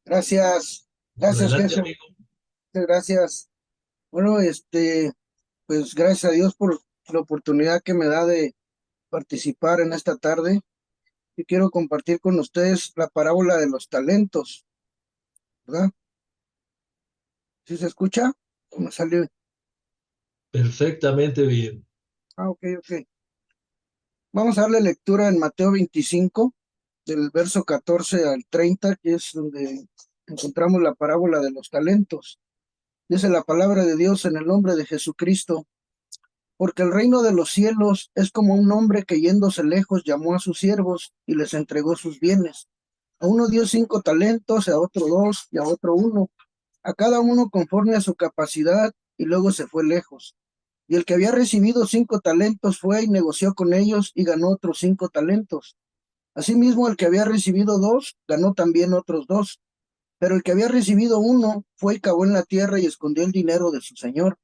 Gracias, gracias, Adelante, jefe. amigo. Muchas gracias. Bueno, pues gracias a Dios por la oportunidad que me da de participar en esta tarde. Y quiero compartir con ustedes la parábola de los talentos, ¿verdad? ¿Sí se escucha? ¿Cómo salió? Perfectamente bien. Ok, ok. Vamos a darle lectura en Mateo 25, del verso 14 al 30, que es donde encontramos la parábola de los talentos. Dice la palabra de Dios en el nombre de Jesucristo. Porque el reino de los cielos es como un hombre que yéndose lejos llamó a sus siervos y les entregó sus bienes. A uno dio 5 talentos, a otro 2 y a otro 1, a cada uno conforme a su capacidad, y luego se fue lejos. Y el que había recibido 5 talentos fue y negoció con ellos y ganó otros 5 talentos. Asimismo, el que había recibido 2 ganó también otros 2. Pero el que había recibido 1 fue y cavó en la tierra y escondió el dinero de su señor.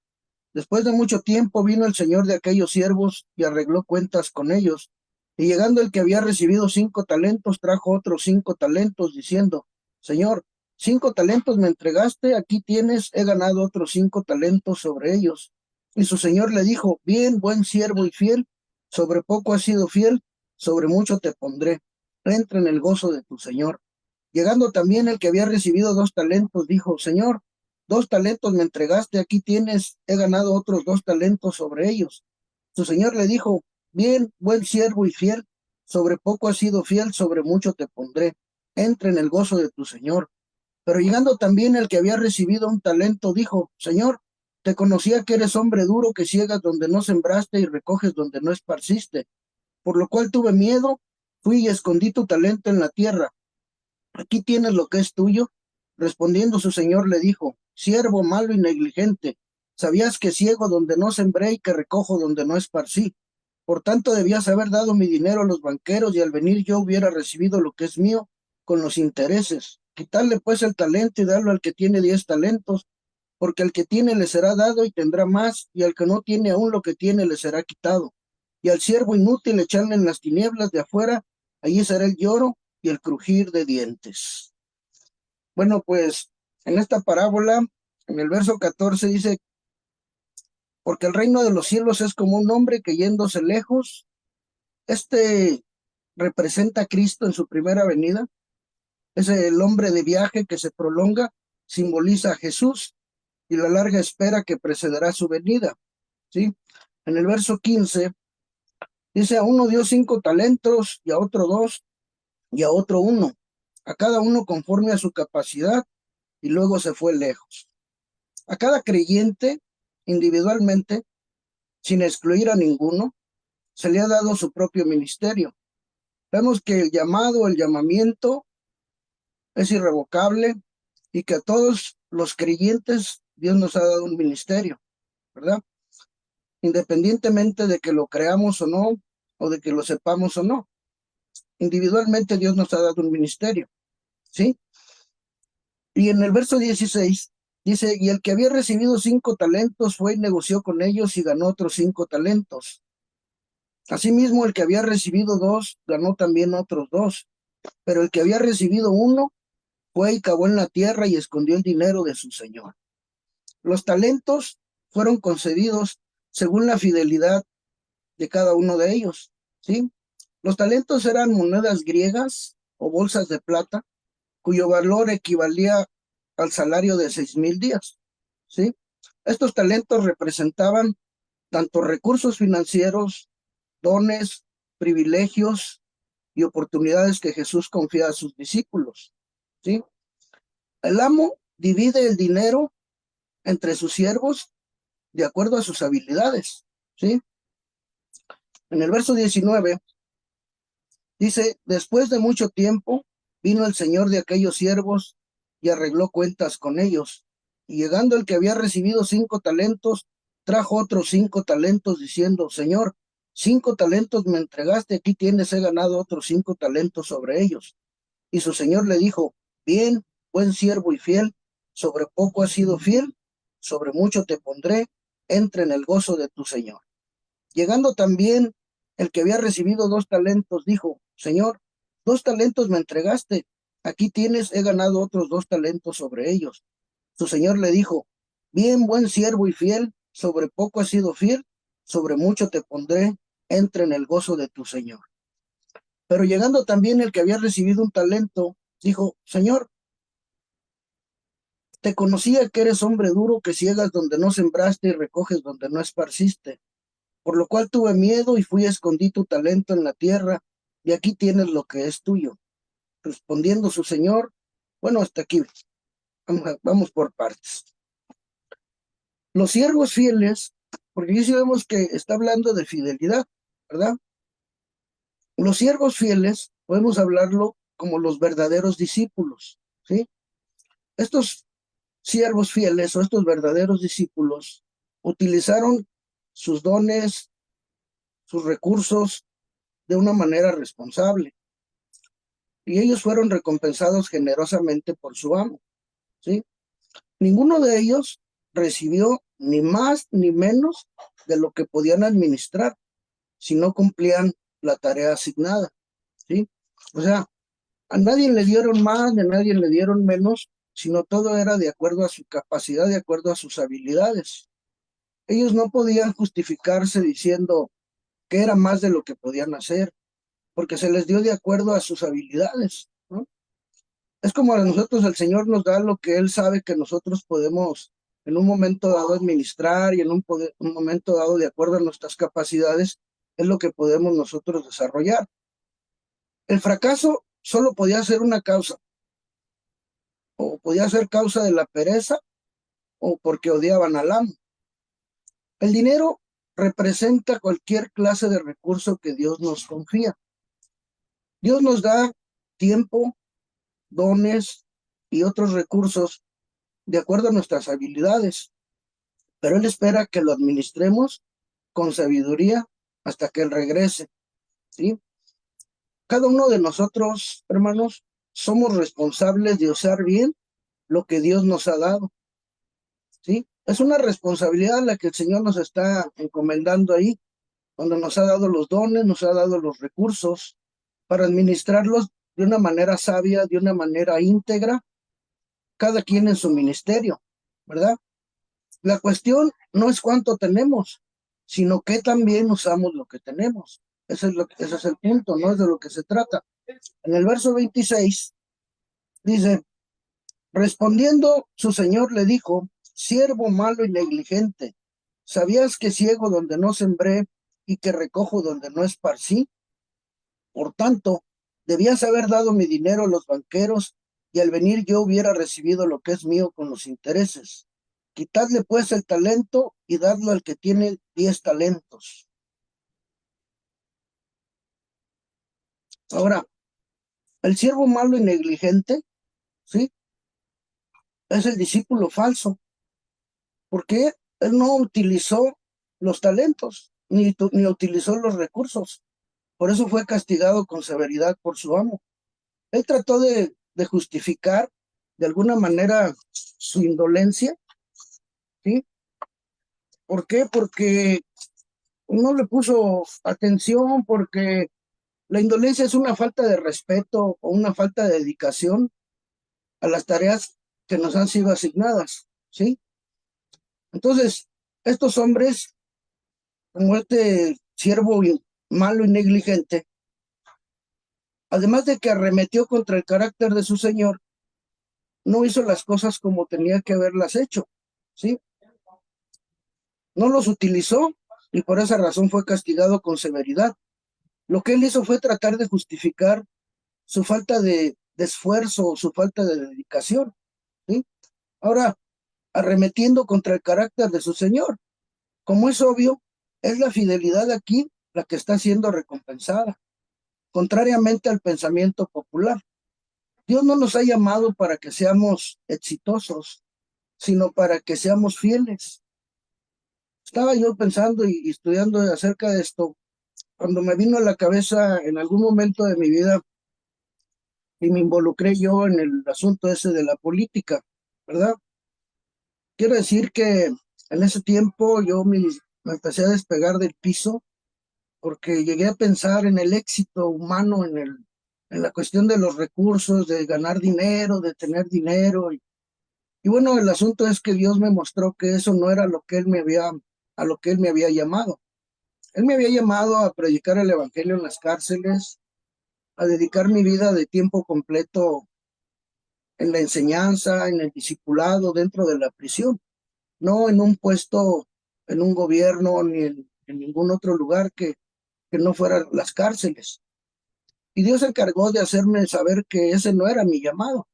Después de mucho tiempo vino el señor de aquellos siervos y arregló cuentas con ellos. Y llegando el que había recibido 5 talentos, trajo otros 5 talentos, diciendo, Señor, 5 talentos me entregaste, aquí tienes, he ganado otros 5 talentos sobre ellos. Y su señor le dijo, bien, buen siervo y fiel, sobre poco has sido fiel, sobre mucho te pondré. Entra en el gozo de tu señor. Llegando también el que había recibido 2 talentos, dijo, Señor, 2 talentos me entregaste, aquí tienes, he ganado otros 2 talentos sobre ellos. Su señor le dijo, bien, buen siervo y fiel, sobre poco has sido fiel, sobre mucho te pondré. Entra en el gozo de tu señor. Pero llegando también el que había recibido 1 talento, dijo, Señor, te conocía que eres hombre duro, que ciegas donde no sembraste y recoges donde no esparciste. Por lo cual tuve miedo, fui y escondí tu talento en la tierra. Aquí tienes lo que es tuyo. Respondiendo su señor le dijo, siervo malo y negligente, sabías que ciego donde no sembré y que recojo donde no esparcí. Por tanto debías haber dado mi dinero a los banqueros y al venir yo hubiera recibido lo que es mío con los intereses. Quitarle pues el talento y darlo al que tiene 10 talentos, porque al que tiene le será dado y tendrá más, y al que no tiene aún lo que tiene le será quitado. Y al siervo inútil echarle en las tinieblas de afuera, allí será el lloro y el crujir de dientes. Bueno, pues en esta parábola, en el verso 14 dice, porque el reino de los cielos es como un hombre que yéndose lejos, este representa a Cristo en su primera venida, es el hombre de viaje que se prolonga, simboliza a Jesús y la larga espera que precederá su venida, ¿sí? En el verso 15 dice, a uno dio 5 talentos y a otro 2 y a otro 1, a cada uno conforme a su capacidad, y luego se fue lejos. A cada creyente individualmente, sin excluir a ninguno, se le ha dado su propio ministerio. Vemos que el llamado, el llamamiento es irrevocable y que a todos los creyentes Dios nos ha dado un ministerio, ¿verdad? Independientemente de que lo creamos o no, o de que lo sepamos o no. Individualmente Dios nos ha dado un ministerio, ¿sí? Y en el verso 16 dice, y el que había recibido 5 talentos fue y negoció con ellos y ganó otros 5 talentos. Asimismo, el que había recibido 2 ganó también otros 2, pero el que había recibido 1 fue y cavó en la tierra y escondió el dinero de su señor. Los talentos fueron concedidos según la fidelidad de cada uno de ellos, ¿sí? Los talentos eran monedas griegas o bolsas de plata, cuyo valor equivalía al salario de 6,000 días, ¿sí? Estos talentos representaban tanto recursos financieros, dones, privilegios y oportunidades que Jesús confía a sus discípulos, ¿sí? El amo divide el dinero entre sus siervos de acuerdo a sus habilidades, ¿sí? En el verso 19 dice, después de mucho tiempo vino el señor de aquellos siervos y arregló cuentas con ellos. Y llegando el que había recibido 5 talentos, trajo otros 5 talentos diciendo, Señor, 5 talentos me entregaste, aquí tienes, he ganado otros 5 talentos sobre ellos. Y su señor le dijo, bien, buen siervo y fiel, sobre poco has sido fiel, sobre mucho te pondré, entra en el gozo de tu señor. Llegando también el que había recibido 2 talentos, dijo, Señor, 2 talentos me entregaste, Aquí tienes, he ganado otros 2 talentos sobre ellos. Su señor le dijo, bien, buen siervo y fiel, sobre poco has sido fiel, sobre mucho te pondré, entra en el gozo de tu señor. Pero llegando también el que había recibido un talento, dijo, Señor, te conocía que eres hombre duro, que ciegas donde no sembraste y recoges donde no esparciste. Por lo cual tuve miedo y fui a escondí tu talento en la tierra, y aquí tienes lo que es tuyo. Respondiendo su señor, bueno, hasta aquí, vamos por partes. Los siervos fieles, porque aquí sí vemos que está hablando de fidelidad, ¿verdad? Los siervos fieles, podemos hablarlo como los verdaderos discípulos, ¿sí? Estos siervos fieles o estos verdaderos discípulos utilizaron sus dones, sus recursos de una manera responsable y ellos fueron recompensados generosamente por su amo, ¿sí? Ninguno de ellos recibió ni más ni menos de lo que podían administrar si no cumplían la tarea asignada, ¿sí? O sea, a nadie le dieron más, a nadie le dieron menos, sino todo era de acuerdo a su capacidad, de acuerdo a sus habilidades. Ellos no podían justificarse diciendo que era más de lo que podían hacer, porque se les dio de acuerdo a sus habilidades, ¿no? Es como a nosotros el Señor nos da lo que Él sabe que nosotros podemos en un momento dado administrar y en un momento dado, de acuerdo a nuestras capacidades, es lo que podemos nosotros desarrollar. El fracaso solo podía ser una causa, o podía ser causa de la pereza o porque odiaban al amo. El dinero representa cualquier clase de recurso que Dios nos confía. Dios nos da tiempo, dones y otros recursos de acuerdo a nuestras habilidades, pero Él espera que lo administremos con sabiduría hasta que Él regrese, ¿sí? Cada uno de nosotros, hermanos, somos responsables de usar bien lo que Dios nos ha dado, ¿sí? Es una responsabilidad la que el Señor nos está encomendando ahí, cuando nos ha dado los dones, nos ha dado los recursos para administrarlos de una manera sabia, de una manera íntegra, cada quien en su ministerio, ¿verdad? La cuestión no es cuánto tenemos, sino que también usamos lo que tenemos. Ese es el punto, no es de lo que se trata. En el verso 26 dice, respondiendo su señor le dijo, siervo malo y negligente, ¿sabías que ciego donde no sembré y que recojo donde no esparcí? Por tanto, debías haber dado mi dinero a los banqueros y al venir yo hubiera recibido lo que es mío con los intereses. Quitadle pues el talento y dadlo al que tiene 10 talentos. Ahora, el siervo malo y negligente, ¿sí? Es el discípulo falso, porque él no utilizó los talentos, ni utilizó los recursos. Por eso fue castigado con severidad por su amo. Él trató de justificar de alguna manera su indolencia, ¿sí? ¿Por qué? Porque no le puso atención, porque la indolencia es una falta de respeto o una falta de dedicación a las tareas que nos han sido asignadas, ¿sí? Entonces, estos hombres, como este siervo malo y negligente, además de que arremetió contra el carácter de su señor, no hizo las cosas como tenía que haberlas hecho, ¿sí? No los utilizó y por esa razón fue castigado con severidad. Lo que él hizo fue tratar de justificar su falta de esfuerzo, su falta de dedicación, ¿sí? Ahora, arremetiendo contra el carácter de su señor. Como es obvio, es la fidelidad aquí la que está siendo recompensada, contrariamente al pensamiento popular. Dios no nos ha llamado para que seamos exitosos, sino para que seamos fieles. Estaba yo pensando y estudiando acerca de esto, cuando me vino a la cabeza en algún momento de mi vida y me involucré yo en el asunto ese de la política, ¿verdad? Quiero decir que en ese tiempo me empecé a despegar del piso porque llegué a pensar en el éxito humano, en la cuestión de los recursos, de ganar dinero, de tener dinero. Y bueno, el asunto es que Dios me mostró que eso no era lo que a lo que Él me había llamado. Él me había llamado a predicar el evangelio en las cárceles, a dedicar mi vida de tiempo completo en la enseñanza, en el discipulado dentro de la prisión, no en un puesto, en un gobierno ni en ningún otro lugar que no fueran las cárceles. Y Dios se encargó de hacerme saber que ese no era mi llamado.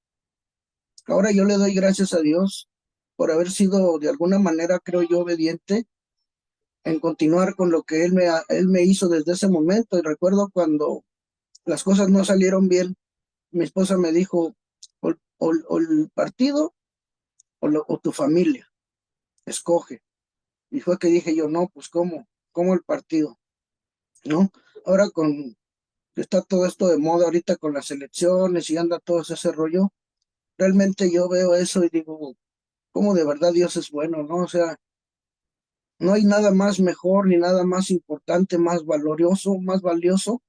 Ahora yo le doy gracias a Dios por haber sido de alguna manera, creo yo, obediente en continuar con lo que él me hizo desde ese momento. Y recuerdo cuando las cosas no salieron bien, mi esposa me dijo, o el partido o tu familia, escoge. Y fue que dije yo, no, pues ¿cómo el partido? ¿No? Ahora que está todo esto de moda ahorita con las elecciones y anda todo ese rollo, realmente yo veo eso y digo, ¿cómo de verdad Dios es bueno, no? O sea, no hay nada más mejor ni nada más importante, más valioso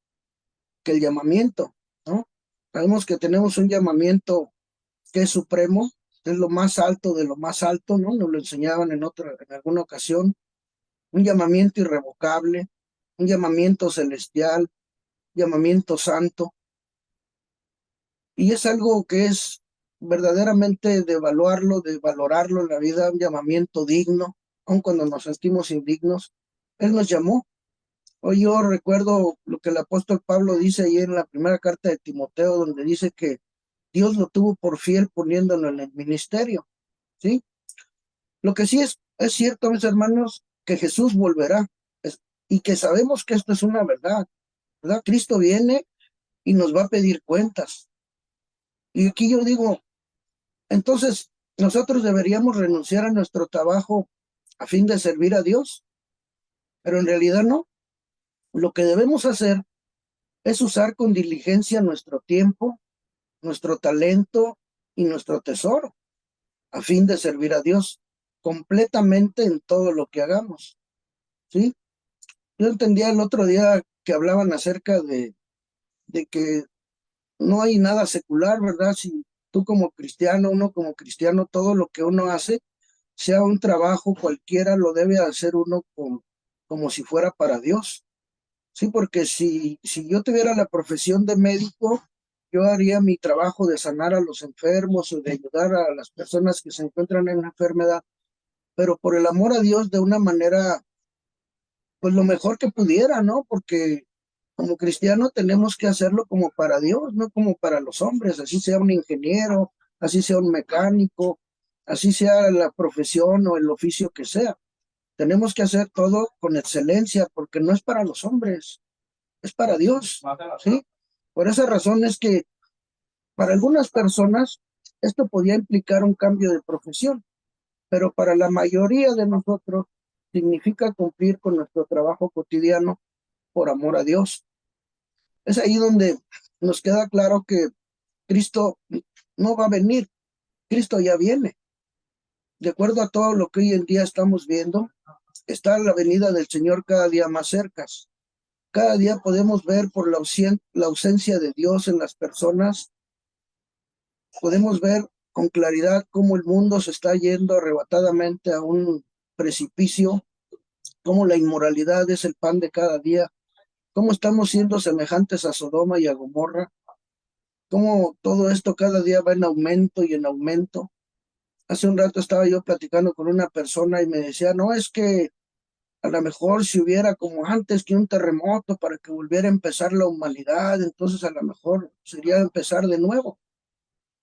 que el llamamiento, ¿no? Sabemos que tenemos un llamamiento que es supremo, es lo más alto de lo más alto, ¿no? Nos lo enseñaban en alguna ocasión, un llamamiento irrevocable, un llamamiento celestial, llamamiento santo, y es algo que es verdaderamente de evaluarlo, de valorarlo en la vida, un llamamiento digno, aun cuando nos sentimos indignos. Él nos llamó. Hoy yo recuerdo lo que el apóstol Pablo dice ahí en la primera carta de Timoteo, donde dice que Dios lo tuvo por fiel poniéndolo en el ministerio, ¿sí? Lo que sí es cierto, mis hermanos, que Jesús volverá y que sabemos que esto es una verdad, ¿verdad? Cristo viene y nos va a pedir cuentas. Y aquí yo digo, entonces nosotros deberíamos renunciar a nuestro trabajo a fin de servir a Dios, pero en realidad no. Lo que debemos hacer es usar con diligencia nuestro tiempo, nuestro talento y nuestro tesoro a fin de servir a Dios completamente en todo lo que hagamos, ¿sí? Yo entendía el otro día que hablaban acerca de que no hay nada secular, ¿verdad? Si tú como cristiano, uno como cristiano, todo lo que uno hace, sea un trabajo cualquiera, lo debe hacer uno como si fuera para Dios. Sí, porque si yo tuviera la profesión de médico, yo haría mi trabajo de sanar a los enfermos o de ayudar a las personas que se encuentran en una enfermedad, pero por el amor a Dios de una manera, pues lo mejor que pudiera, ¿no? Porque como cristiano tenemos que hacerlo como para Dios, no como para los hombres, así sea un ingeniero, así sea un mecánico, así sea la profesión o el oficio que sea. Tenemos que hacer todo con excelencia porque no es para los hombres, es para Dios, ¿sí? Por esa razón es que para algunas personas esto podía implicar un cambio de profesión, pero para la mayoría de nosotros significa cumplir con nuestro trabajo cotidiano por amor a Dios. Es ahí donde nos queda claro que Cristo no va a venir, Cristo ya viene. De acuerdo a todo lo que hoy en día estamos viendo, está la venida del Señor cada día más cerca. Cada día podemos ver por la ausencia de Dios en las personas, podemos ver con claridad cómo el mundo se está yendo arrebatadamente a un precipicio, cómo la inmoralidad es el pan de cada día, cómo estamos siendo semejantes a Sodoma y a Gomorra, cómo todo esto cada día va en aumento y en aumento. Hace un rato estaba yo platicando con una persona y me decía, no, es que a lo mejor si hubiera como antes que un terremoto para que volviera a empezar la humanidad, entonces a lo mejor sería empezar de nuevo.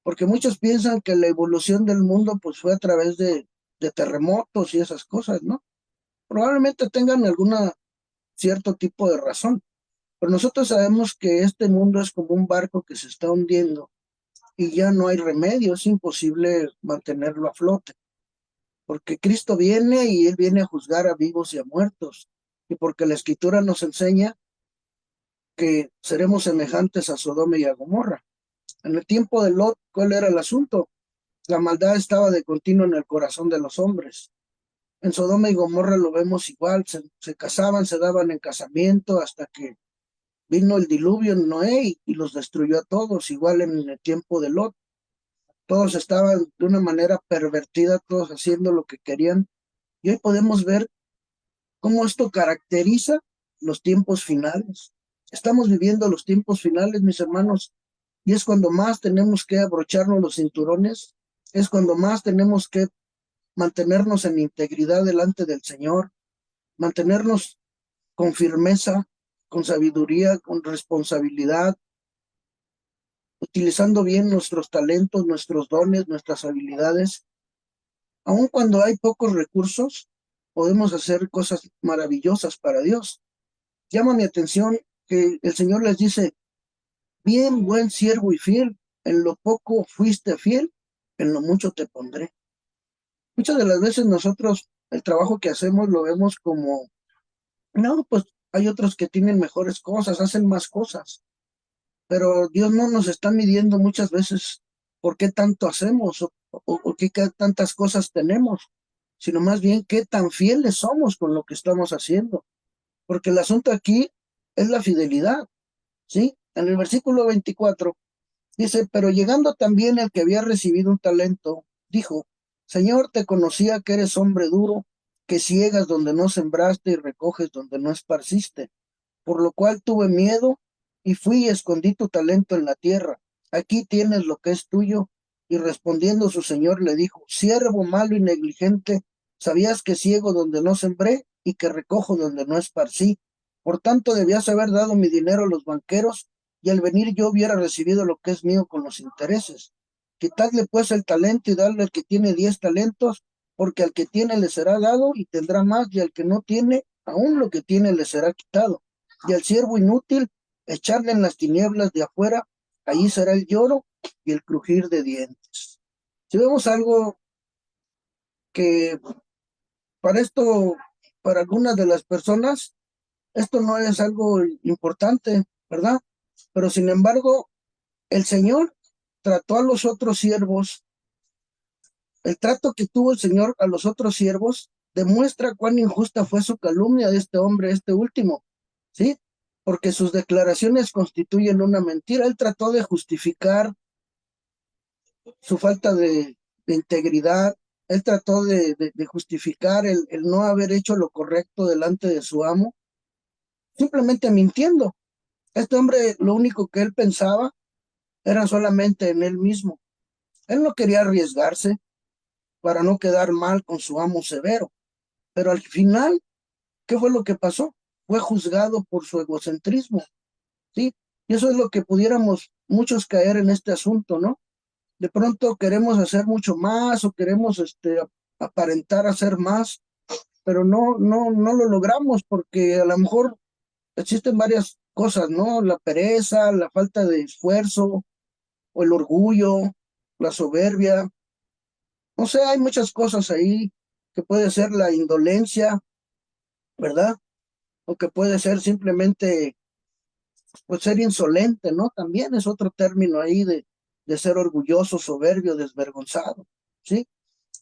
Porque muchos piensan que la evolución del mundo pues fue a través de terremotos y esas cosas, ¿no? Probablemente tengan alguna cierto tipo de razón, pero nosotros sabemos que este mundo es como un barco que se está hundiendo y ya no hay remedio, es imposible mantenerlo a flote, porque Cristo viene y Él viene a juzgar a vivos y a muertos, y porque la Escritura nos enseña que seremos semejantes a Sodoma y a Gomorra. En el tiempo de Lot, ¿cuál era el asunto? La maldad estaba de continuo en el corazón de los hombres. En Sodoma y Gomorra lo vemos igual, se casaban, se daban en casamiento hasta que vino el diluvio en Noé y los destruyó a todos, igual en el tiempo de Lot. Todos estaban de una manera pervertida, todos haciendo lo que querían. Y hoy podemos ver cómo esto caracteriza los tiempos finales. Estamos viviendo los tiempos finales, mis hermanos, y es cuando más tenemos que abrocharnos los cinturones, es cuando más tenemos que mantenernos en integridad delante del Señor, mantenernos con firmeza, con sabiduría, con responsabilidad, utilizando bien nuestros talentos, nuestros dones, nuestras habilidades. Aun cuando hay pocos recursos, podemos hacer cosas maravillosas para Dios. Llama mi atención que el Señor les dice, bien, buen siervo y fiel, en lo poco fuiste fiel, en lo mucho te pondré. Muchas de las veces nosotros el trabajo que hacemos lo vemos como, no, pues hay otros que tienen mejores cosas, hacen más cosas, pero Dios no nos está midiendo muchas veces por qué tanto hacemos o qué tantas cosas tenemos, sino más bien qué tan fieles somos con lo que estamos haciendo, porque el asunto aquí es la fidelidad, ¿sí? En el versículo 24 dice, pero llegando también el que había recibido un talento, dijo, Señor, te conocía que eres hombre duro, que ciegas donde no sembraste y recoges donde no esparciste, por lo cual tuve miedo y fui y escondí tu talento en la tierra. Aquí tienes lo que es tuyo. Y respondiendo su señor le dijo, siervo malo y negligente, sabías que ciego donde no sembré y que recojo donde no esparcí. Por tanto, debías haber dado mi dinero a los banqueros y al venir yo hubiera recibido lo que es mío con los intereses. Quitadle pues el talento y darle al que tiene 10 talentos, porque al que tiene le será dado y tendrá más, y al que no tiene, aún lo que tiene le será quitado. Y al siervo inútil, echarle en las tinieblas de afuera, allí será el lloro y el crujir de dientes. Si vemos algo que para esto, para algunas de las personas, esto no es algo importante, ¿verdad? Pero sin embargo, el Señor trató a los otros siervos, el trato que tuvo el Señor a los otros siervos demuestra cuán injusta fue su calumnia de este hombre, este último, ¿sí? Porque sus declaraciones constituyen una mentira. Él trató de justificar su falta de integridad, él trató de justificar el no haber hecho lo correcto delante de su amo, simplemente mintiendo. Este hombre lo único que él pensaba era solamente en él mismo. Él no quería arriesgarse para no quedar mal con su amo severo, pero al final, ¿qué fue lo que pasó? Fue juzgado por su egocentrismo, ¿sí? Y eso es lo que pudiéramos muchos caer en este asunto, ¿no? De pronto queremos hacer mucho más o queremos aparentar hacer más, pero no lo logramos porque a lo mejor existen varias cosas, ¿no? La pereza, la falta de esfuerzo o el orgullo, la soberbia. No sé, hay muchas cosas ahí que puede ser la indolencia, ¿verdad? O que puede ser simplemente, pues ser insolente, ¿no? También es otro término ahí de ser orgulloso, soberbio, desvergonzado, ¿sí?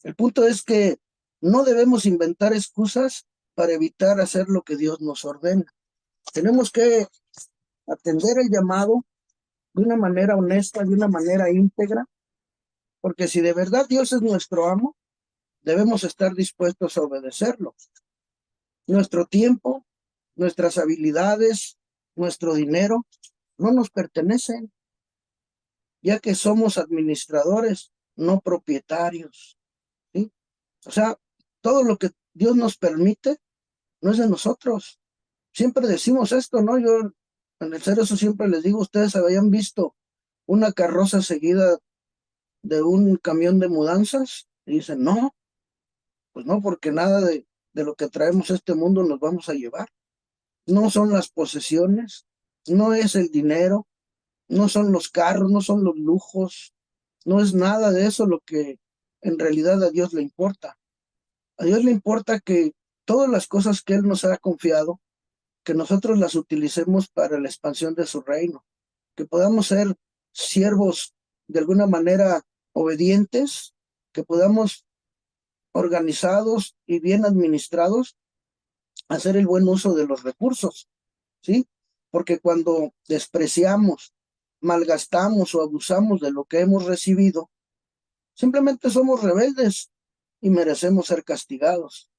El punto es que no debemos inventar excusas para evitar hacer lo que Dios nos ordena. Tenemos que atender el llamado de una manera honesta, de una manera íntegra, porque si de verdad Dios es nuestro amo, debemos estar dispuestos a obedecerlo. Nuestro tiempo, nuestras habilidades, nuestro dinero no nos pertenecen, ya que somos administradores, no propietarios, ¿sí? O sea, todo lo que Dios nos permite no es de nosotros. Siempre decimos esto, ¿no? Yo en el Cerezo siempre les digo, ustedes habían visto una carroza seguida de un camión de mudanzas y dicen, no, pues no, porque nada de lo que traemos a este mundo nos vamos a llevar. No son las posesiones, no es el dinero, no son los carros, no son los lujos, no es nada de eso lo que en realidad a Dios le importa. A Dios le importa que todas las cosas que Él nos ha confiado, que nosotros las utilicemos para la expansión de su reino, que podamos ser siervos de alguna manera obedientes, que podamos organizados y bien administrados hacer el buen uso de los recursos, ¿sí? porque cuando despreciamos, malgastamos o abusamos de lo que hemos recibido, simplemente somos rebeldes y merecemos ser castigados.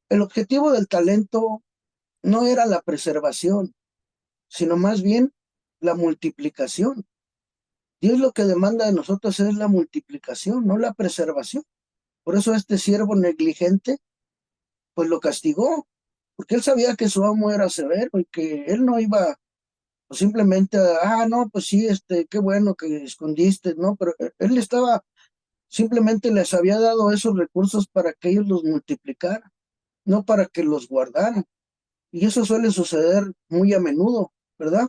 El objetivo del talento no era la preservación, sino más bien la multiplicación. Dios lo que demanda de nosotros es la multiplicación, no la preservación. Por eso este siervo negligente, pues lo castigó, porque él sabía que su amo era severo y que él no iba pues, simplemente, no, pues sí, qué bueno que escondiste, ¿no? Pero él estaba, simplemente les había dado esos recursos para que ellos los multiplicaran, no para que los guardaran. Y eso suele suceder muy a menudo, ¿verdad?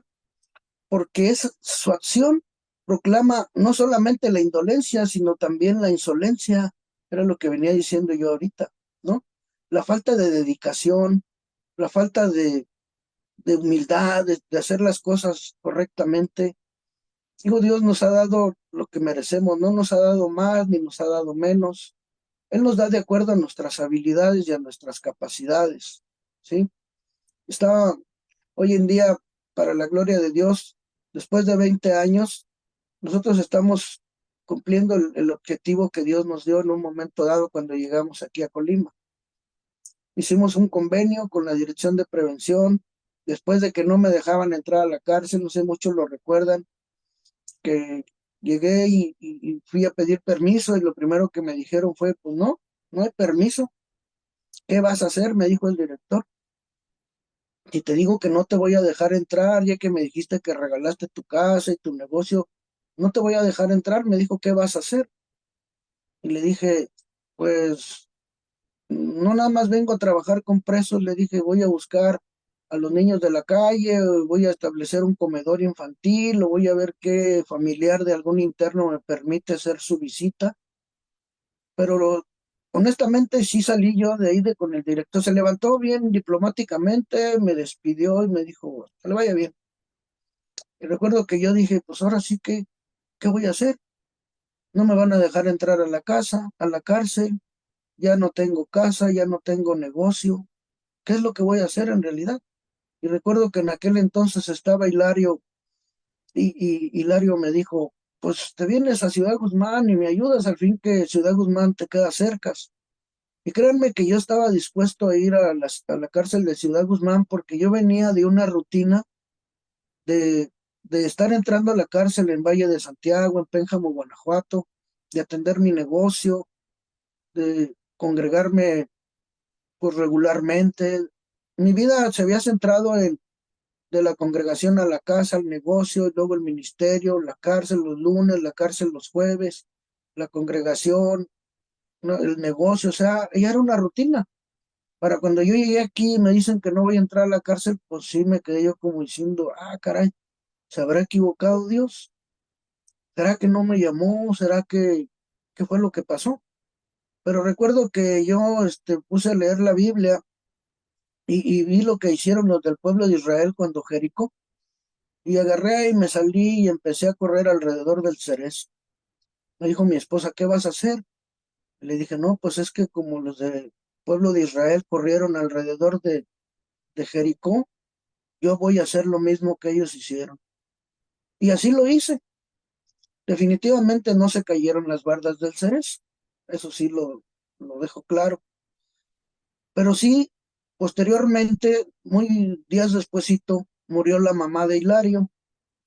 Porque su acción proclama no solamente la indolencia, sino también la insolencia, era lo que venía diciendo yo ahorita, ¿no? La falta de dedicación, la falta de humildad, de hacer las cosas correctamente. Digo, Dios nos ha dado lo que merecemos, no nos ha dado más ni nos ha dado menos. Él nos da de acuerdo a nuestras habilidades y a nuestras capacidades, ¿sí? Está hoy en día, para la gloria de Dios, después de 20 años, nosotros estamos cumpliendo el objetivo que Dios nos dio en un momento dado cuando llegamos aquí a Colima. Hicimos un convenio con la Dirección de Prevención, después de que no me dejaban entrar a la cárcel, no sé, muchos lo recuerdan, que llegué y fui a pedir permiso y lo primero que me dijeron fue, pues no, no hay permiso. ¿Qué vas a hacer? Me dijo el director. Y te digo que no te voy a dejar entrar, ya que me dijiste que regalaste tu casa y tu negocio, no te voy a dejar entrar. Me dijo, ¿qué vas a hacer? Y le dije, pues no nada más vengo a trabajar con presos, le dije, voy a buscar a los niños de la calle, voy a establecer un comedor infantil, o voy a ver qué familiar de algún interno me permite hacer su visita. Pero honestamente sí salí yo de ahí con el director. Se levantó bien diplomáticamente, me despidió y me dijo, que le vaya bien. Y recuerdo que yo dije, pues ahora sí que, ¿qué voy a hacer? No me van a dejar entrar a la casa, a la cárcel, ya no tengo casa, ya no tengo negocio. ¿Qué es lo que voy a hacer en realidad? Y recuerdo que en aquel entonces estaba Hilario y Hilario me dijo, pues te vienes a Ciudad Guzmán y me ayudas, al fin que Ciudad Guzmán te queda cerca. Y créanme que yo estaba dispuesto a ir a la cárcel de Ciudad Guzmán porque yo venía de una rutina de, de estar entrando a la cárcel en Valle de Santiago, en Pénjamo, Guanajuato, de atender mi negocio, de congregarme pues regularmente. Mi vida se había centrado en de la congregación a la casa, al negocio, y luego el ministerio, la cárcel los lunes, la cárcel los jueves, la congregación, ¿no? El negocio, o sea, ya era una rutina. Para cuando yo llegué aquí y me dicen que no voy a entrar a la cárcel, pues sí me quedé yo como diciendo, caray, ¿se habrá equivocado Dios? ¿Será que no me llamó? ¿Será que qué fue lo que pasó? Pero recuerdo que yo puse a leer la Biblia y vi lo que hicieron los del pueblo de Israel cuando Jericó, y agarré y me salí y empecé a correr alrededor del cerezo. Me dijo mi esposa, ¿qué vas a hacer? Le dije, no, pues es que como los del pueblo de Israel corrieron alrededor de Jericó, yo voy a hacer lo mismo que ellos hicieron. Y así lo hice. Definitivamente no se cayeron las bardas del cerezo. Eso sí lo dejo claro. Pero sí, posteriormente, muy días despuesito, murió la mamá de Hilario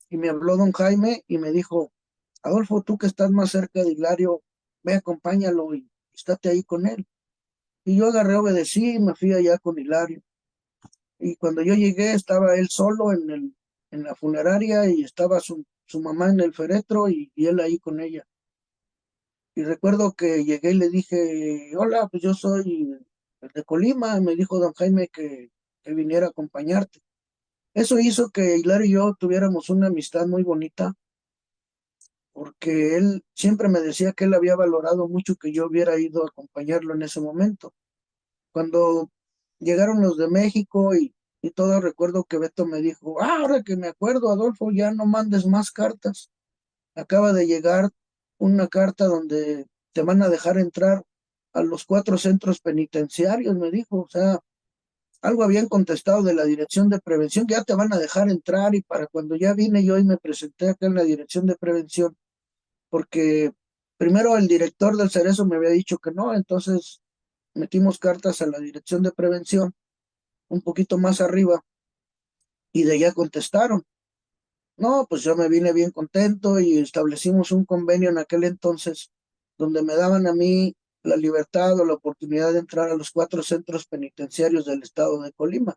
y me habló don Jaime y me dijo, Adolfo, tú que estás más cerca de Hilario, ve, acompáñalo y estate ahí con él. Y yo agarré, obedecí y me fui allá con Hilario. Y cuando yo llegué estaba él solo en la funeraria y estaba su mamá en el féretro y él ahí con ella. Y recuerdo que llegué y le dije, hola, pues yo soy el de Colima. Me dijo don Jaime que viniera a acompañarte. Eso hizo que Hilario y yo tuviéramos una amistad muy bonita, porque él siempre me decía que él había valorado mucho que yo hubiera ido a acompañarlo en ese momento. Cuando llegaron los de México y todo, recuerdo que Beto me dijo, ahora que me acuerdo, Adolfo, ya no mandes más cartas. Acaba de llegar una carta donde te van a dejar entrar a los 4 centros penitenciarios, me dijo. O sea, algo habían contestado de la dirección de prevención, que ya te van a dejar entrar, y para cuando ya vine yo y me presenté acá en la dirección de prevención, porque primero el director del Cerezo me había dicho que no, entonces metimos cartas a la dirección de prevención, un poquito más arriba, y de allá contestaron. No, pues yo me vine bien contento y establecimos un convenio en aquel entonces donde me daban a mí la libertad o la oportunidad de entrar a los 4 centros penitenciarios del estado de Colima,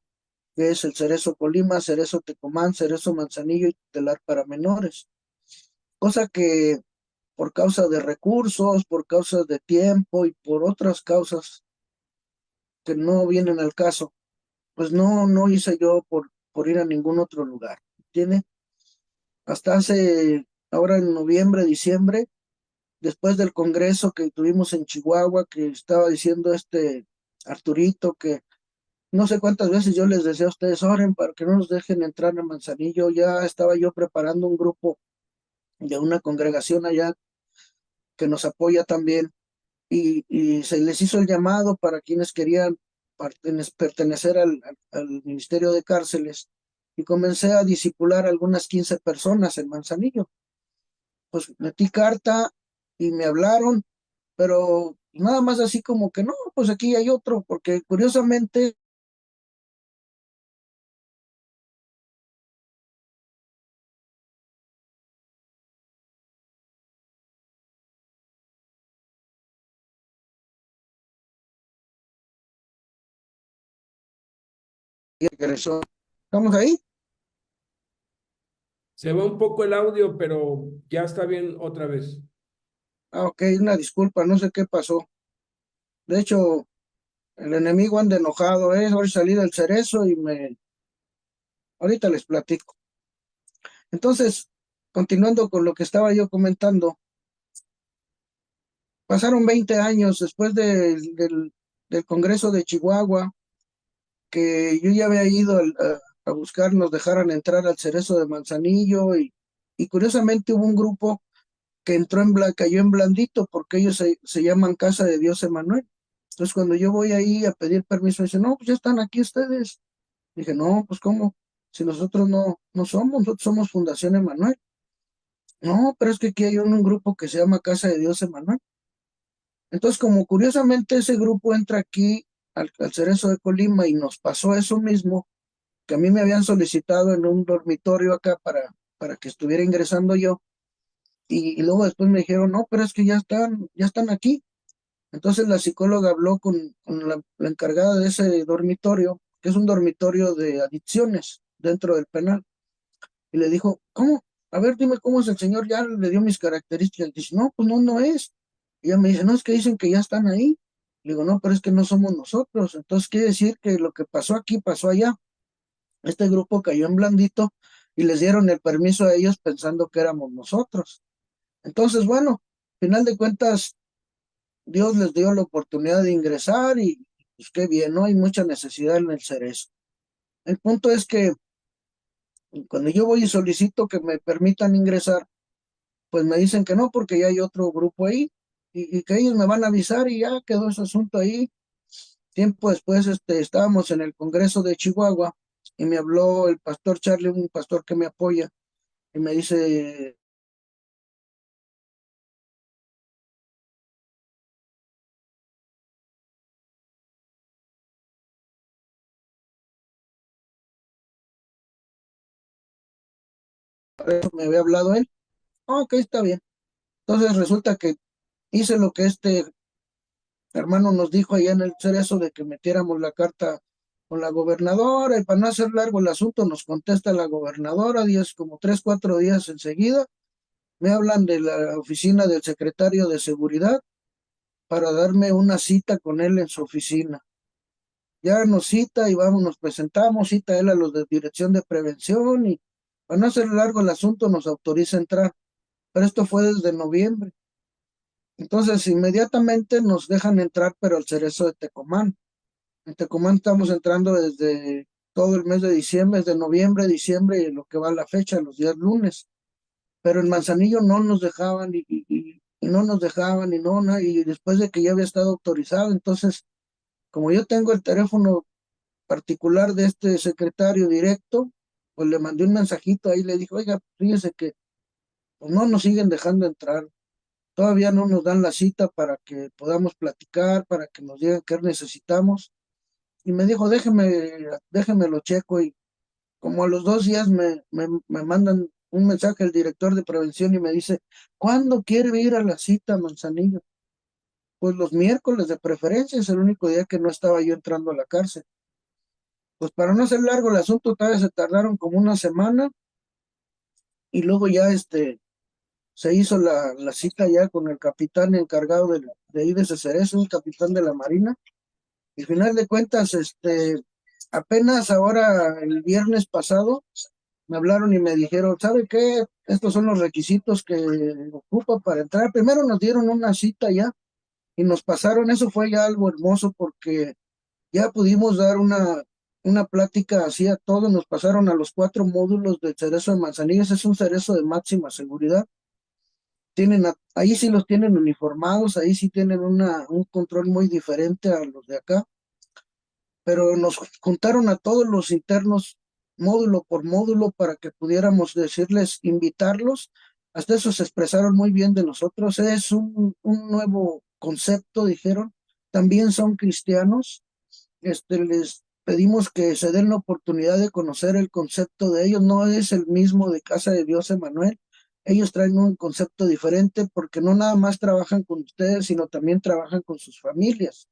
que es el Cerezo Colima, Cerezo Tecomán, Cerezo Manzanillo y Telar para menores. Cosa que por causa de recursos, por causa de tiempo y por otras causas que no vienen al caso, pues no hice yo por ir a ningún otro lugar. ¿Entiende? Hasta hace, ahora en noviembre, diciembre, después del congreso que tuvimos en Chihuahua, que estaba diciendo este Arturito que no sé cuántas veces yo les decía a ustedes, oren para que no nos dejen entrar a Manzanillo. Ya estaba yo preparando un grupo de una congregación allá que nos apoya también, y se les hizo el llamado para quienes querían pertenecer al Ministerio de Cárceles, y comencé a disipular algunas 15 personas en Manzanillo. Pues metí carta y me hablaron, pero nada más así como que no, pues aquí hay otro, porque curiosamente regresó. ¿Estamos ahí? Se va un poco el audio, pero ya está bien otra vez. Ah, ok, una disculpa, no sé qué pasó. De hecho, el enemigo anda enojado, ¿eh? Hoy salí del Cerezo y ahorita les platico. Entonces, continuando con lo que estaba yo comentando, pasaron 20 años después del Congreso de Chihuahua, que yo ya había ido a buscar nos dejaran entrar al Cerezo de Manzanillo, y curiosamente hubo un grupo que cayó en blandito, porque ellos se llaman Casa de Dios Emanuel. Entonces cuando yo voy ahí a pedir permiso, me dicen, no, pues ya están aquí ustedes. Dije, no, pues ¿cómo? Si nosotros no somos, nosotros somos Fundación Emanuel. No, pero es que aquí hay un grupo que se llama Casa de Dios Emanuel. Entonces, como curiosamente ese grupo entra aquí al Cerezo de Colima, y nos pasó eso mismo, que a mí me habían solicitado en un dormitorio acá para que estuviera ingresando yo, y luego después me dijeron, no, pero es que ya están aquí. Entonces la psicóloga habló con la encargada de ese dormitorio, que es un dormitorio de adicciones dentro del penal, y le dijo, ¿cómo? A ver, dime cómo es el señor, ya le dio mis características. Dice, no, pues no es. Y ella me dice, no, es que dicen que ya están ahí. Le digo, no, pero es que no somos nosotros. Entonces quiere decir que lo que pasó aquí pasó allá. Este grupo cayó en blandito y les dieron el permiso a ellos pensando que éramos nosotros. Entonces, bueno, final de cuentas, Dios les dio la oportunidad de ingresar, y pues qué bien, no hay mucha necesidad en el Cerezo. El punto es que cuando yo voy y solicito que me permitan ingresar, pues me dicen que no, porque ya hay otro grupo ahí, y que ellos me van a avisar, y ya quedó ese asunto ahí. Tiempo después, estábamos en el Congreso de Chihuahua, y me habló el pastor Charlie, un pastor que me apoya, y me dice, me había hablado él. "Ah, ok, está bien". Entonces resulta que hice lo que este hermano nos dijo allá en el Cerezo, de que metiéramos la carta con la gobernadora, y para no hacer largo el asunto, nos contesta la gobernadora, días, como 3, 4 días enseguida, me hablan de la oficina del secretario de Seguridad para darme una cita con él en su oficina. Ya nos cita y vamos, nos presentamos, cita él a los de Dirección de Prevención, y para no hacer largo el asunto nos autoriza a entrar. Pero esto fue desde noviembre. Entonces inmediatamente nos dejan entrar, pero al Cerezo de Tecomán. En Tecomán estamos entrando desde todo el mes de diciembre, desde noviembre, diciembre, y lo que va a la fecha, los días lunes. Pero en Manzanillo no nos dejaban, y no nos dejaban, y después de que ya había estado autorizado. Entonces, como yo tengo el teléfono particular de este secretario directo, pues le mandé un mensajito ahí, le dije, oiga, fíjese que pues no nos siguen dejando entrar, todavía no nos dan la cita para que podamos platicar, para que nos digan qué necesitamos. Y me dijo, déjeme lo checo. Y como a los 2 días me mandan un mensaje el director de prevención y me dice, ¿cuándo quiere ir a la cita, Manzanillo? Pues los miércoles de preferencia, es el único día que no estaba yo entrando a la cárcel. Pues para no hacer largo el asunto, todavía se tardaron como una semana y luego ya se hizo la cita ya con el capitán encargado de ahí de ese cerezo, un capitán de la Marina. Y al final de cuentas, apenas ahora el viernes pasado me hablaron y me dijeron, ¿sabe qué? Estos son los requisitos que ocupa para entrar. Primero nos dieron una cita ya y nos pasaron, eso fue ya algo hermoso porque ya pudimos dar una plática así a todos, nos pasaron a los 4 módulos del cerezo de Manzanillo, ese es un cerezo de máxima seguridad. Ahí sí los tienen uniformados, ahí sí tienen un control muy diferente a los de acá, pero nos juntaron a todos los internos módulo por módulo para que pudiéramos decirles, invitarlos. Hasta eso se expresaron muy bien de nosotros. Es un nuevo concepto, dijeron. También son cristianos. Les pedimos que se den la oportunidad de conocer el concepto de ellos. No es el mismo de Casa de Dios Emanuel. Ellos traen un concepto diferente porque no nada más trabajan con ustedes, sino también trabajan con sus familias.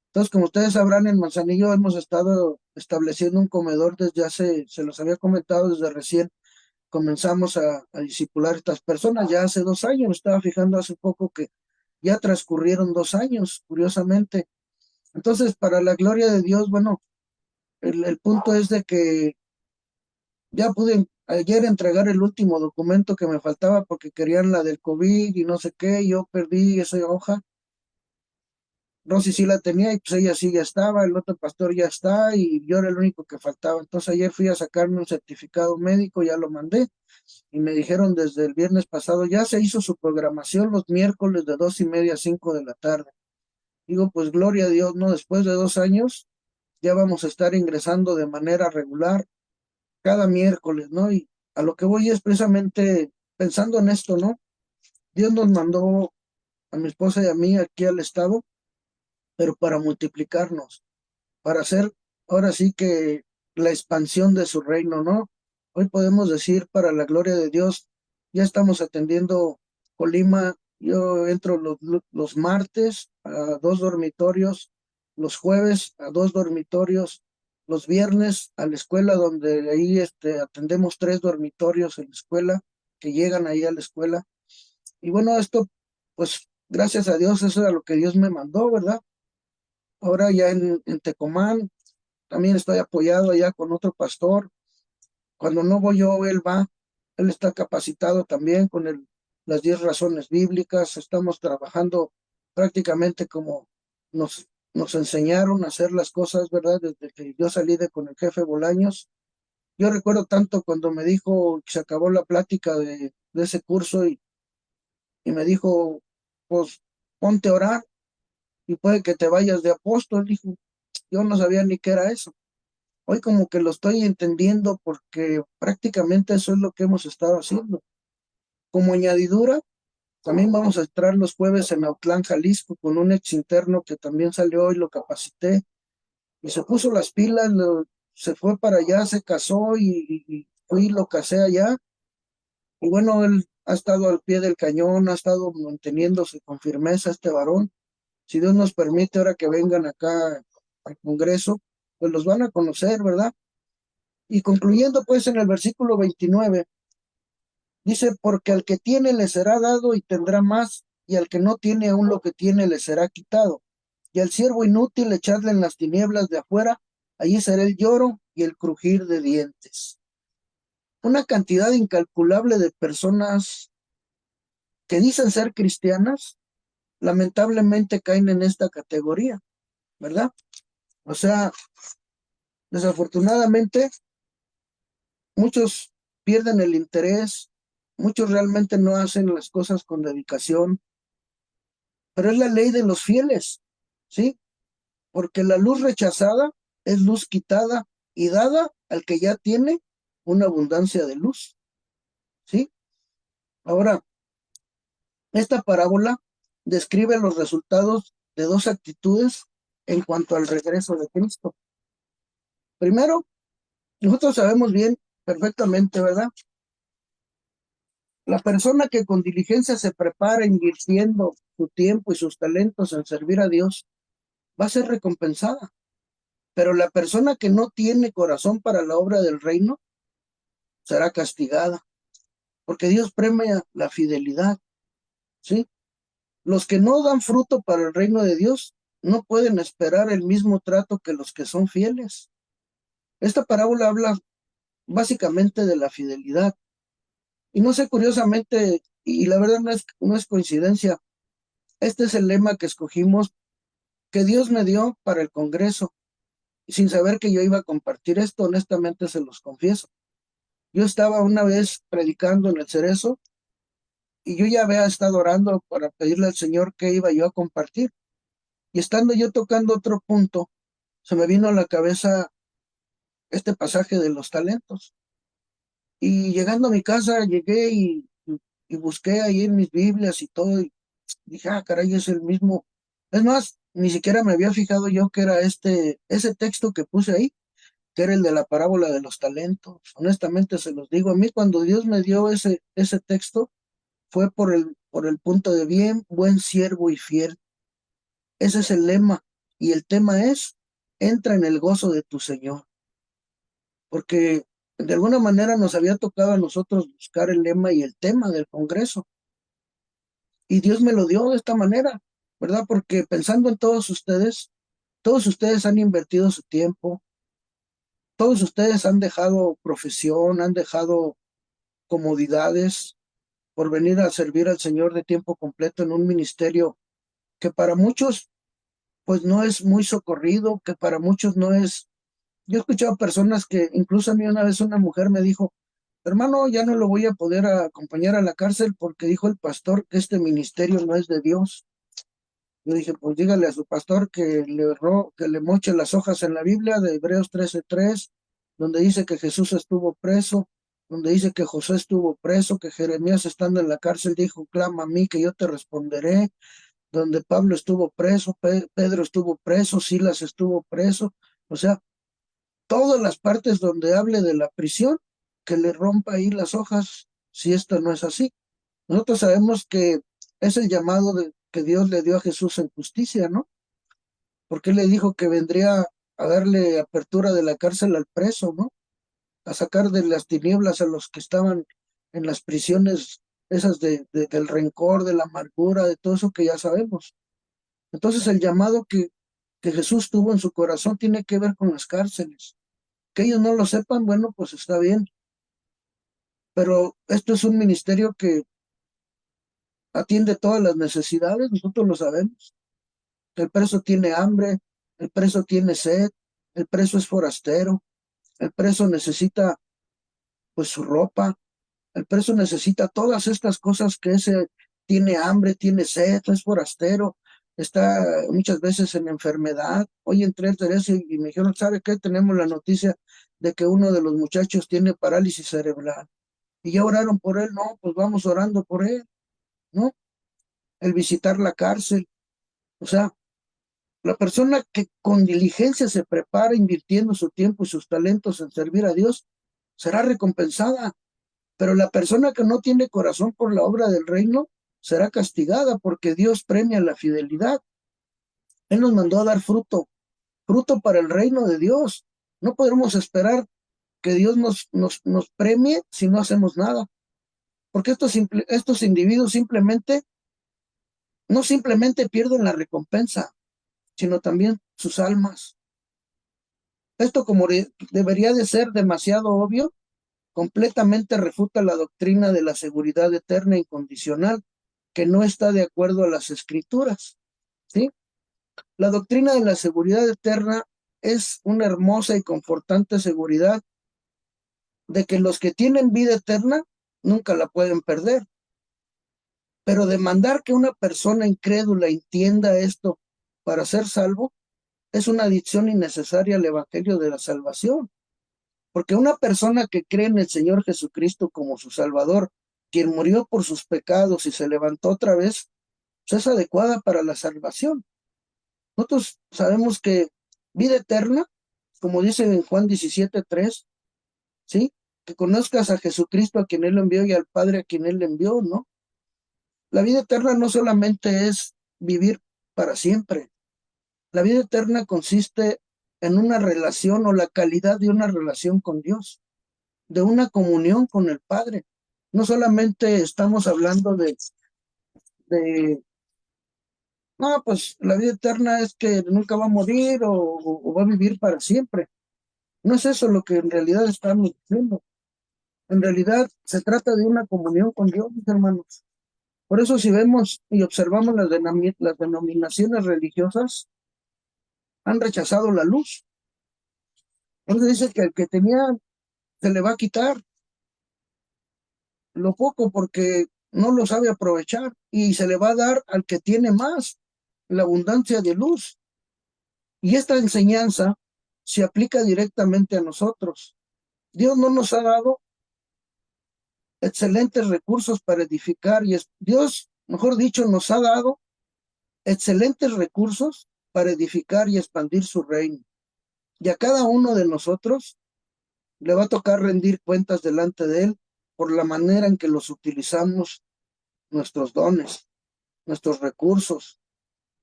Entonces, como ustedes sabrán, en Manzanillo hemos estado estableciendo un comedor desde se los había comentado, desde recién comenzamos a discipular a estas personas, ya hace 2 años, me estaba fijando hace poco que ya transcurrieron 2 años, curiosamente. Entonces, para la gloria de Dios, bueno, el punto es de que ya pude ayer entregar el último documento que me faltaba porque querían la del COVID y no sé qué, yo perdí esa hoja. Rosy sí la tenía y pues ella sí ya estaba, el otro pastor ya está y yo era el único que faltaba. Entonces ayer fui a sacarme un certificado médico, ya lo mandé y me dijeron desde el viernes pasado, ya se hizo su programación los miércoles de 2:30 a 5 de la tarde. Digo, pues gloria a Dios, ¿no? Después de 2 años ya vamos a estar ingresando de manera regular cada miércoles, ¿no? Y a lo que voy es precisamente pensando en esto, ¿no? Dios nos mandó a mi esposa y a mí aquí al estado, pero para multiplicarnos, para hacer ahora sí que la expansión de su reino, ¿no? Hoy podemos decir, para la gloria de Dios, ya estamos atendiendo Colima. Yo entro los martes a 2 dormitorios, los jueves a 2 dormitorios, los viernes a la escuela, donde ahí atendemos 3 dormitorios en la escuela, que llegan ahí a la escuela. Y bueno, esto, pues gracias a Dios, eso era lo que Dios me mandó, ¿verdad? Ahora ya en Tecomán, también estoy apoyado allá con otro pastor. Cuando no voy yo, él va. Él está capacitado también con las 10 razones bíblicas. Estamos trabajando prácticamente como nos enseñaron a hacer las cosas, ¿verdad? Desde que yo salí con el jefe Bolaños. Yo recuerdo tanto cuando me dijo que se acabó la plática de ese curso y me dijo, pues ponte a orar y puede que te vayas de apóstol. Dijo, yo no sabía ni qué era eso. Hoy como que lo estoy entendiendo porque prácticamente eso es lo que hemos estado haciendo. Como añadidura, también vamos a estar los jueves en Autlán, Jalisco, con un ex interno que también salió y lo capacité y se puso las pilas, se fue para allá, se casó y fui y lo casé allá. Y bueno, él ha estado al pie del cañón, ha estado manteniéndose con firmeza este varón. Si Dios nos permite ahora que vengan acá al Congreso, pues los van a conocer, ¿verdad? Y concluyendo pues en el versículo 29, dice, porque al que tiene le será dado y tendrá más, y al que no tiene aún lo que tiene le será quitado. Y al siervo inútil echarle en las tinieblas de afuera, allí será el lloro y el crujir de dientes. Una cantidad incalculable de personas que dicen ser cristianas, lamentablemente caen en esta categoría, ¿verdad? O sea, desafortunadamente, muchos pierden el interés, muchos realmente no hacen las cosas con dedicación, pero es la ley de los fieles, ¿sí? Porque la luz rechazada es luz quitada y dada al que ya tiene una abundancia de luz, ¿sí? Ahora, esta parábola describe los resultados de dos actitudes en cuanto al regreso de Cristo. Primero, nosotros sabemos bien, perfectamente, ¿verdad? La persona que con diligencia se prepara invirtiendo su tiempo y sus talentos en servir a Dios va a ser recompensada. Pero la persona que no tiene corazón para la obra del reino será castigada, porque Dios premia la fidelidad, ¿sí? Los que no dan fruto para el reino de Dios no pueden esperar el mismo trato que los que son fieles. Esta parábola habla básicamente de la fidelidad. Y no sé, curiosamente, y la verdad no es coincidencia, este es el lema que escogimos, que Dios me dio para el Congreso, sin saber que yo iba a compartir esto, honestamente se los confieso. Yo estaba una vez predicando en el Cerezo y yo ya había estado orando para pedirle al Señor qué iba yo a compartir. Y estando yo tocando otro punto, se me vino a la cabeza este pasaje de los talentos. Y llegando a mi casa, llegué y busqué ahí en mis Biblias y todo, y dije, ah, caray, es el mismo. Es más, ni siquiera me había fijado yo que era ese texto que puse ahí, que era el de la parábola de los talentos. Honestamente se los digo, a mí cuando Dios me dio ese texto, fue por el punto de bien, buen siervo y fiel. Ese es el lema. Y el tema es, entra en el gozo de tu Señor. Porque de alguna manera nos había tocado a nosotros buscar el lema y el tema del Congreso. Y Dios me lo dio de esta manera, ¿verdad? Porque pensando en todos ustedes han invertido su tiempo, todos ustedes han dejado profesión, han dejado comodidades por venir a servir al Señor de tiempo completo en un ministerio que para muchos pues no es muy socorrido, que para muchos no es. Yo he escuchado personas que, incluso a mí una vez una mujer me dijo, hermano, ya no lo voy a poder acompañar a la cárcel porque dijo el pastor que este ministerio no es de Dios. Yo dije, pues dígale a su pastor que le moche las hojas en la Biblia de Hebreos 13:3, donde dice que Jesús estuvo preso, donde dice que José estuvo preso, que Jeremías estando en la cárcel dijo, clama a mí que yo te responderé, donde Pablo estuvo preso, Pedro estuvo preso, Silas estuvo preso. O sea, todas las partes donde hable de la prisión, que le rompa ahí las hojas, si esto no es así. Nosotros sabemos que es el llamado que Dios le dio a Jesús en justicia, ¿no? Porque él le dijo que vendría a darle apertura de la cárcel al preso, ¿no? A sacar de las tinieblas a los que estaban en las prisiones esas del rencor, de la amargura, de todo eso que ya sabemos. Entonces el llamado que Jesús tuvo en su corazón tiene que ver con las cárceles. Que ellos no lo sepan, bueno, pues está bien, pero esto es un ministerio que atiende todas las necesidades, nosotros lo sabemos. El preso tiene hambre, el preso tiene sed, el preso es forastero, el preso necesita pues su ropa, el preso necesita todas estas cosas que ese tiene hambre, tiene sed, es forastero, está muchas veces en enfermedad. Hoy entré al Teresa y me dijeron, ¿sabe qué? Tenemos la noticia de que uno de los muchachos tiene parálisis cerebral. Y ya oraron por él, no, pues vamos orando por él, ¿no? El visitar la cárcel, o sea, la persona que con diligencia se prepara invirtiendo su tiempo y sus talentos en servir a Dios, será recompensada, pero la persona que no tiene corazón por la obra del reino será castigada porque Dios premia la fidelidad. Él nos mandó a dar fruto para el reino de Dios. No podremos esperar que Dios nos premie si no hacemos nada, porque estos individuos no simplemente pierden la recompensa, sino también sus almas. Esto, como debería de ser demasiado obvio, completamente refuta la doctrina de la seguridad eterna e incondicional, que no está de acuerdo a las escrituras, ¿sí? La doctrina de la seguridad eterna es una hermosa y confortante seguridad de que los que tienen vida eterna nunca la pueden perder. Pero demandar que una persona incrédula entienda esto para ser salvo es una adición innecesaria al evangelio de la salvación. Porque una persona que cree en el Señor Jesucristo como su Salvador, quien murió por sus pecados y se levantó otra vez, pues es adecuada para la salvación. Nosotros sabemos que vida eterna, como dice en Juan 17:3, ¿sí? Que conozcas a Jesucristo a quien Él envió y al Padre a quien Él le envió, ¿no? La vida eterna no solamente es vivir para siempre. La vida eterna consiste en una relación o la calidad de una relación con Dios, de una comunión con el Padre. No solamente estamos hablando de no, pues la vida eterna es que nunca va a morir o va a vivir para siempre. No es eso lo que en realidad estamos diciendo. En realidad se trata de una comunión con Dios, mis hermanos. Por eso si vemos y observamos las denominaciones religiosas, han rechazado la luz. Entonces dice que el que tenía se le va a quitar lo poco porque no lo sabe aprovechar y se le va a dar al que tiene más, la abundancia de luz. Y esta enseñanza se aplica directamente a nosotros. Dios no nos ha dado excelentes recursos para edificar y Dios, mejor dicho, nos ha dado excelentes recursos para edificar y expandir su reino. Y a cada uno de nosotros le va a tocar rendir cuentas delante de Él por la manera en que los utilizamos, nuestros dones, nuestros recursos.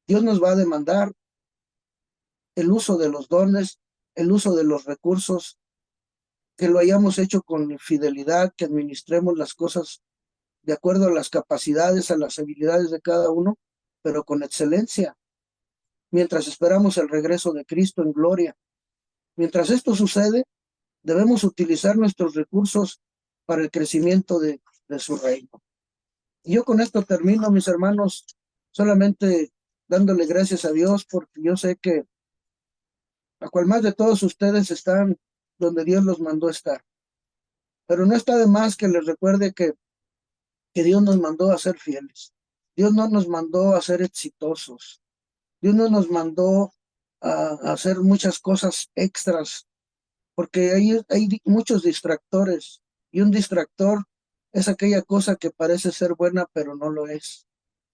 Dios nos va a demandar el uso de los dones, el uso de los recursos, que lo hayamos hecho con fidelidad, que administremos las cosas de acuerdo a las capacidades, a las habilidades de cada uno, pero con excelencia, mientras esperamos el regreso de Cristo en gloria. Mientras esto sucede, debemos utilizar nuestros recursos para el crecimiento de su reino. Y yo con esto termino, mis hermanos, solamente dándole gracias a Dios, porque yo sé que a cual más de todos ustedes están donde Dios los mandó estar. Pero no está de más que les recuerde que Dios nos mandó a ser fieles. Dios no nos mandó a ser exitosos. Dios no nos mandó a hacer muchas cosas extras, porque hay muchos distractores. Y un distractor es aquella cosa que parece ser buena, pero no lo es.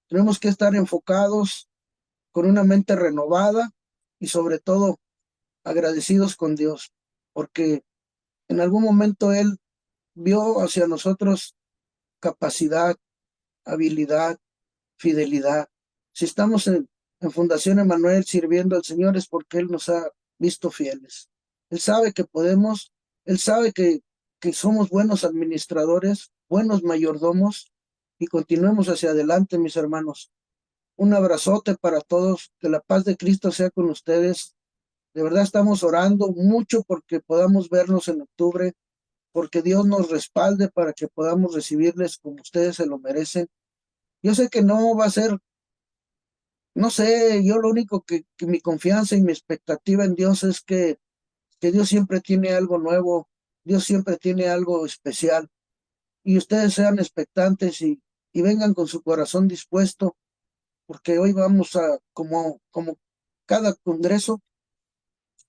Tenemos que estar enfocados con una mente renovada y sobre todo agradecidos con Dios, porque en algún momento Él vio hacia nosotros capacidad, habilidad, fidelidad. Si estamos en Fundación Emanuel sirviendo al Señor es porque Él nos ha visto fieles. Él sabe que podemos, Él sabe que somos buenos administradores, buenos mayordomos y continuemos hacia adelante, mis hermanos. Un abrazote para todos, que la paz de Cristo sea con ustedes. De verdad estamos orando mucho porque podamos vernos en octubre, porque Dios nos respalde para que podamos recibirles como ustedes se lo merecen. Yo sé que no va a ser, no sé, yo lo único que mi confianza y mi expectativa en Dios es que Dios siempre tiene algo nuevo, Dios siempre tiene algo especial. Y ustedes sean expectantes y vengan con su corazón dispuesto, porque hoy vamos a, como cada congreso,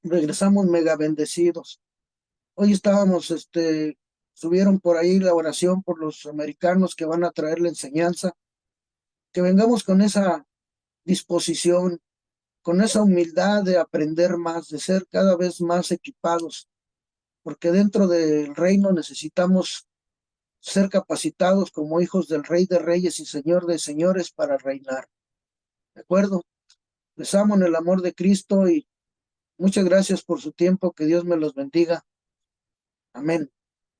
regresamos mega bendecidos. Hoy estábamos, subieron por ahí la oración por los americanos que van a traer la enseñanza, que vengamos con esa disposición, con esa humildad de aprender más, de ser cada vez más equipados, porque dentro del reino necesitamos ser capacitados como hijos del Rey de Reyes y Señor de Señores para reinar. ¿De acuerdo? Les amo en el amor de Cristo y muchas gracias por su tiempo. Que Dios me los bendiga. Amén.